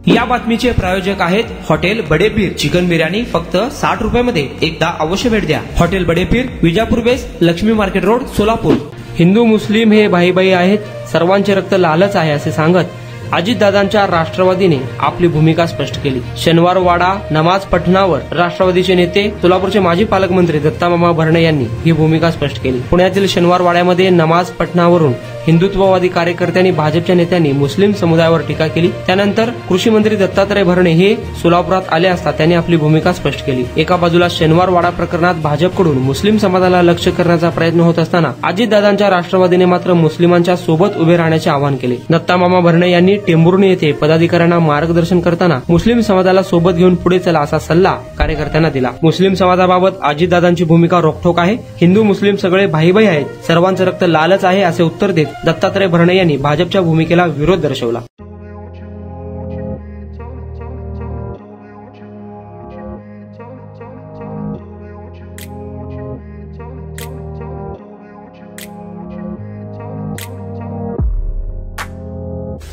या बातमीचे प्रायोजक आहेत हॉटेल बडेपीर। चिकन बिर्याणी फक्त 60 रुपयामध्ये। एकदा अवश्य भेट द्या। हॉटेल बडेपीर, विजापूर बेस, लक्ष्मी मार्केट रोड, सोलापूर। हिंदू मुस्लिम हे भाईभाई आहेत, सर्वांचे रक्त लालच आहे असे सांगत अजितदादांच्या राष्ट्रवादीने आपली भूमिका स्पष्ट केली। शनिवार वाडा नमाज पठणावर राष्ट्रवादीचे नेते सोलापूरचे माजी पालकमंत्री दत्तामामा भरणे यांनी ही भूमिका स्पष्ट केली। पुण्यातील शनिवार वाड्यामध्ये नमाज पठणावरून हिंदुत्ववादी कार्यकर्त्यांनी भाजपच्या नेत्यांनी मुस्लिम समुदायावर टीका केली। त्यानंतर कृषी मंत्री दत्तात्रय भरणे हे सोलापुरात आले असता त्यांनी आपली भूमिका स्पष्ट केली। एका बाजूला शनिवार वाडा प्रकरणात भाजपकडून मुस्लिम समाजाला लक्ष्य करण्याचा प्रयत्न होत असताना अजितदादांच्या राष्ट्रवादीने मात्र मुस्लिमांच्या सोबत उभे राहण्याचे आवाहन केले। दत्तामामा भरणे यांनी टेंभुर्णी येथे पदाधिकाऱ्यांना मार्गदर्शन करताना मुस्लिम समाजाला सोबत घेऊन पुढे चला असा सल्ला कार्यकर्त्यांना दिला। मुस्लिम समाजाबाबत अजितदादांची भूमिका रोखठोक आहे। हिंदू मुस्लिम सगळे भाईभाई आहेत, सर्वांचं रक्त लालच आहे असे उत्तर देत दत्तात्रय भरणे यांनी भाजपच्या भूमिकेला विरोध दर्शवला।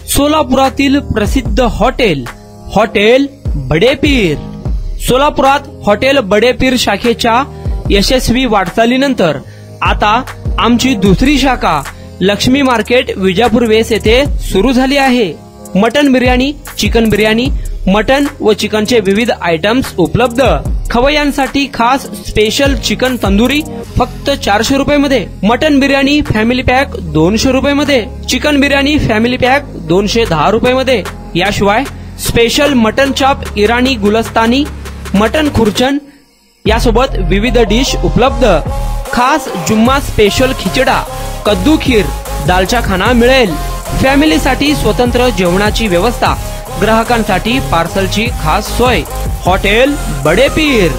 सोलापुरातील प्रसिद्ध हॉटेल बडेपीर। सोलापुरात हॉटेल बडेपीर शाखेच्या यशस्वी वाटचालीनंतर आता आमची दुसरी शाखा लक्ष्मी मार्केट, विजापूर वेस येथे सुरू झाली आहे। Mutton biryani, chicken biryani, mutton व चिकनचे विविध आयटम्स उपलब्ध। खवय्यांसाठी खास स्पेशल चिकन तंदुरी फक्त 400 रुपये। मटन बिर्याणी फॅमिली पॅक 200 रुपये। चिकन बिर्याणी फॅमिली पॅक 210 रुपये। याशिवाय स्पेशल मटन चाप, इराणी गुलस्तानी, मटन खुर्चन यासोबत विविध डिश उपलब्ध। खास जुम्मा स्पेशल खिचडा, कद्दू खीर, दालचा खाना मिळेल। फॅमिलीसाठी स्वतंत्र जेवणाची व्यवस्था, ग्राहकांसाठी पार्सलची खास सोय। हॉटेल बडेपीर,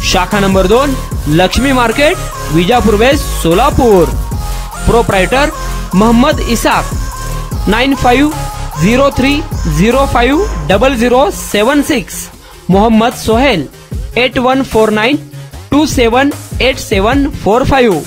शाखा नंबर 2, लक्ष्मी मार्केट, विजापूर वेस, सोलापूर। प्रोप्रायटर मोहम्मद इसाक, 9503050076। मोहम्मद सोहेल, 8149278745।